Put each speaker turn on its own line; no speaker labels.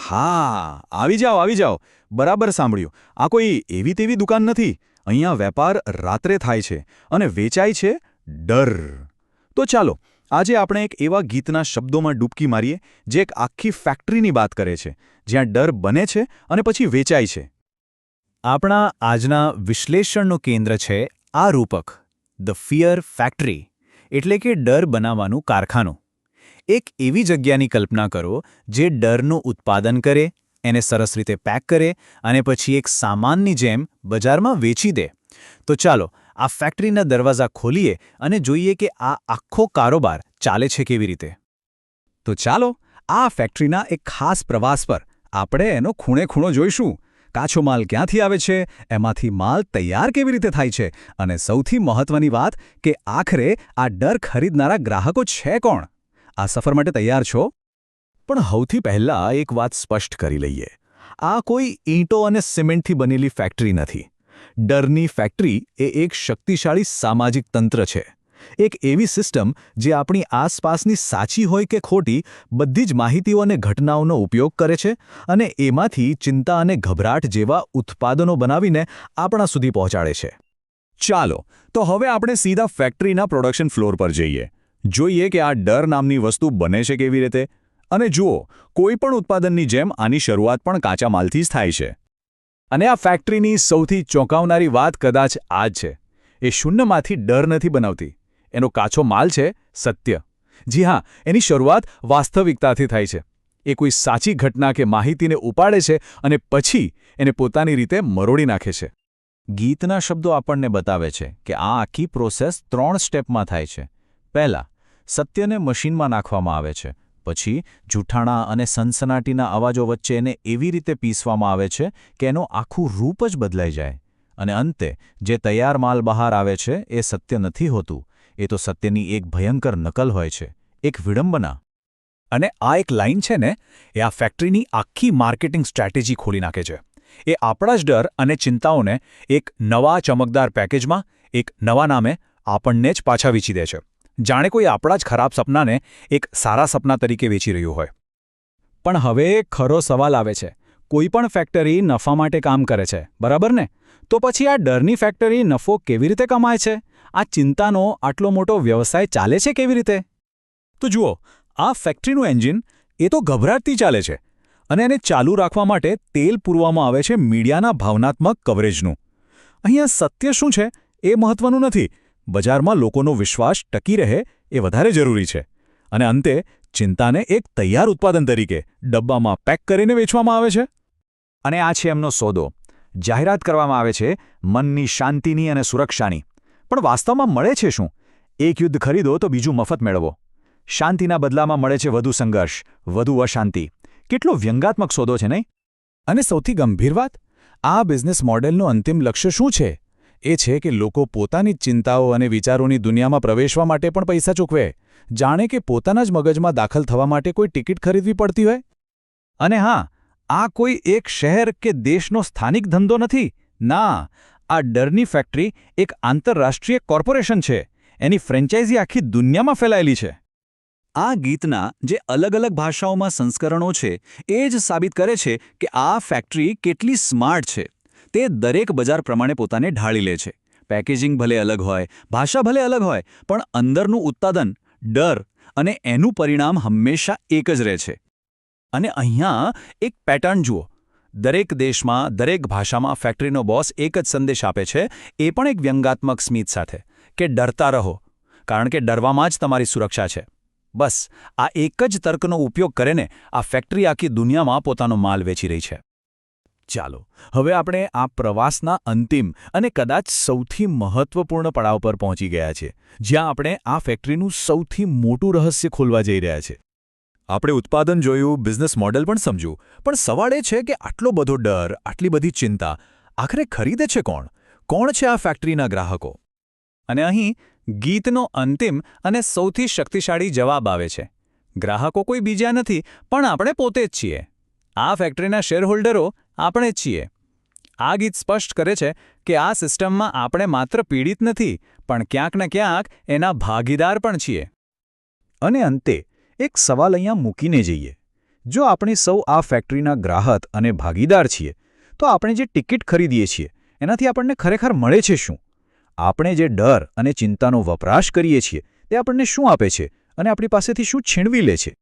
હા, આવી જાઓ. બરાબર સાંભળ્યું. આ કોઈ એવી તેવી દુકાન નથી. અહીંયા વેપાર રાત્રે થાય છે અને વેચાય છે ડર. તો ચાલો, આજે આપણે એક એવા ગીતના શબ્દોમાં ડૂબકી મારીએ જે એક આખી ફેક્ટરીની વાત કરે છે, જ્યાં ડર બને છે અને પછી વેચાય છે.
આપણા આજના વિશ્લેષણનું કેન્દ્ર છે આ રૂપક, ધ ફિયર ફેક્ટરી, એટલે કે ડર બનાવવાનું કારખાનું. એક એવી જગ્યાની કલ્પના કરો જે ડરનું ઉત્પાદન કરે, એને સરસ રીતે પેક કરે અને પછી એક સામાનની જેમ બજારમાં વેચી દે. તો ચાલો આ ફેક્ટરીના દરવાજા ખોલીએ અને જોઈએ કે આ આખો કારોબાર ચાલે છે કેવી રીતે.
તો ચાલો, આ ફેક્ટરીના એક ખાસ પ્રવાસ પર આપણે એનો ખૂણો જોઈશું. કાચો માલ ક્યાંથી આવે છે, એમાંથી માલ તૈયાર કેવી રીતે થાય છે, અને સૌથી મહત્વની વાત કે આખરે આ ડર ખરીદનારા ગ્રાહકો છે કોણ. આ સફર માટે તૈયાર છો? પણ સૌથી પહેલાં એક વાત સ્પષ્ટ કરી લઈએ. આ કોઈ ઈંટો અને સિમેન્ટથી બનેલી ફેક્ટરી નથી. ડરની ફેક્ટરી એ એક શક્તિશાળી સામાજિક તંત્ર છે. એક એવી સિસ્ટમ જે આપણી આસપાસની સાચી હોય કે ખોટી બધી જ માહિતીઓ અને ઘટનાઓનો ઉપયોગ કરે છે અને એમાંથી ચિંતા અને ગભરાટ જેવા ઉત્પાદનો બનાવીને આપણા સુધી પહોંચાડે છે. ચાલો, તો હવે આપણે સીધા ફેક્ટરીના પ્રોડક્શન ફ્લોર પર જઈએ. જોઈએ કે આ ડર નામની વસ્તુ બને છે કેવી રીતે. અને જુઓ, કોઈ પણ ઉત્પાદનની જેમ આની શરૂઆત પણ કાચા માલથી જ થાય છે. અને આ ફેક્ટરીની સૌથી ચોંકાવનારી વાત કદાચ આ જ છે. એ શૂન્યમાંથી ડર નથી બનાવતી. એનો કાચો માલ છે સત્ય. જી હા, એની શરૂઆત વાસ્તવિકતાથી થાય છે. એ કોઈ સાચી ઘટના કે માહિતીને ઉપાડે છે અને પછી એને પોતાની રીતે મરોડી નાખે છે. ગીતના શબ્દો આપણને બતાવે છે કે આ આખી પ્રોસેસ 3 સ્ટેપમાં થાય છે. પહેલાં, સત્યને મશીનમાં નાખવામાં આવે છે. પછી જૂઠાણા અને સનસનાટીના અવાજો વચ્ચે એને એવી રીતે પીસવામાં આવે છે કે એનું આખું રૂપ જ બદલાઈ જાય. અને અંતે જે તૈયાર માલ બહાર આવે છે એ સત્ય નથી હોતું. એ તો સત્યની એક ભયંકર નકલ હોય છે, એક વિડંબના. અને આ એક લાઇન છે ને, એ આ ફેક્ટરીની આખી માર્કેટિંગ સ્ટ્રેટેજી ખોલી નાખે છે. એ આપણા જ ડર અને ચિંતાઓને એક નવા ચમકદાર પેકેજમાં, એક નવા નામે આપણને જ પાછા વેચી દે છે. જાણે કોઈ આપણા જ ખરાબ સપનાને એક સારા સપના તરીકે વેચી રહ્યું હોય. પણ હવે ખરો સવાલ આવે છે. કોઈ પણ ફેક્ટરી નફા માટે કામ કરે છે, બરાબર ને? તો પછી આ ડરની ફેક્ટરી નફો કેવી રીતે કમાય છે? આ ચિંતાનો આટલો મોટો વ્યવસાય ચાલે છે કેવી રીતે? તો જુઓ, આ ફેક્ટરીનું એન્જિન એ તો ગભરાટથી ચાલે છે. અને એને ચાલુ રાખવા માટે તેલ પૂરવામાં આવે છે મીડિયાના ભાવનાત્મક કવરેજનું. અહીંયા સત્ય શું છે એ મહત્વનું નથી. બજારમાં લોકોનો વિશ્વાસ ટકી રહે એ વધારે જરૂરી છે. અને અંતે ચિંતાને એક તૈયાર ઉત્પાદન તરીકે ડબ્બામાં પેક કરીને વેચવામાં આવે છે. અને આ છે એમનો સોદો. જાહેરાત કરવામાં આવે છે મનની શાંતિની અને સુરક્ષાની. પણ વાસ્તવમાં મળે છે શું? એક યુદ્ધ ખરીદો તો બીજું મફત મેળવો. શાંતિના બદલામાં મળે છે વધુ સંઘર્ષ, વધુ અશાંતિ. કેટલો વ્યંગાત્મક સોદો છે નહીં? અને સૌથી ગંભીર વાત, આ બિઝનેસ મોડેલનું અંતિમ લક્ષ્ય શું છે? એ છે કે લોકો પોતાની ચિંતાઓ અને વિચારોની દુનિયામાં પ્રવેશવા માટે પણ પૈસા ચૂકવે. જાણે કે પોતાના જ મગજમાં દાખલ થવા માટે કોઈ ટિકિટ ખરીદવી પડતી હોય. અને હા, આ કોઈ એક શહેર કે દેશનો સ્થાનિક ધંધો નથી. ના, આ ડરની ફેક્ટરી એક આંતરરાષ્ટ્રીય કોર્પોરેશન છે. એની ફ્રેન્ચાઇઝી આખી દુનિયામાં ફેલાયેલી છે. આ ગીતના જે અલગ અલગ ભાષાઓમાં સંસ્કરણો છે એ જ સાબિત કરે છે કે આ ફેક્ટરી કેટલી સ્માર્ટ છે. તે દરેક બજાર પ્રમાણે પોતાને ઢાળી લે છે. પેકેજિંગ ભલે અલગ હોય, ભાષા ભલે અલગ હોય, પણ અંદરનું ઉત્પાદન, ડર અને એનું પરિણામ હંમેશા એક જ રહે છે. અને અહીંયા એક પેટર્ન જુઓ. દરેક દેશમાં, દરેક ભાષામાં ફેક્ટરીનો બોસ એક જ સંદેશ આપે છે, એ પણ એક વ્યંગાત્મક સ્મિત સાથે, કે ડરતા રહો, કારણ કે ડરવામાં જ તમારી સુરક્ષા છે. બસ આ એક જ તર્કનો ઉપયોગ કરીને આ ફેક્ટરી આખી દુનિયામાં પોતાનો માલ વેચી રહી છે. ચાલો, હવે આપણે આ પ્રવાસના અંતિમ અને કદાચ સૌથી મહત્વપૂર્ણ પડાવ પર પહોંચી ગયા છે, જ્યાં આપણે આ ફેક્ટરીનું સૌથી મોટું રહસ્ય ખોલવા જઈ રહ્યા છે. આપણે ઉત્પાદન જોયું, બિઝનેસ મોડેલ પણ સમજ્યું, પણ સવાલ એ છે કે આટલો બધો ડર, આટલી બધી ચિંતા આખરે ખરીદે છે કોણ? કોણ છે આ ફેક્ટરીના ગ્રાહકો? અને અહીં ગીતનો અંતિમ અને સૌથી શક્તિશાળી જવાબ આવે છે. ગ્રાહકો કોઈ બીજા નથી, પણ આપણે પોતે જ છીએ. આ ફેક્ટરીના શેરહોલ્ડરો આપણે જ છીએ. આ ગીત સ્પષ્ટ કરે છે કે આ સિસ્ટમમાં આપણે માત્ર પીડિત નથી, પણ ક્યાંક ને ક્યાંક એના ભાગીદાર પણ છીએ. અને અંતે એક સવાલ અહીંયા મૂકીને જઈએ. જો આપણે સૌ આ ફેક્ટરીના ગ્રાહક અને ભાગીદાર છીએ તો આપણે જે ટિકિટ ખરીદીએ છીએ એનાથી આપણને ખરેખર મળે છે શું? આપણે જે ડર અને ચિંતાનો વપરાશ કરીએ છીએ તે આપણને શું આપે છે અને આપણી પાસેથી શું છીનવી લે છે?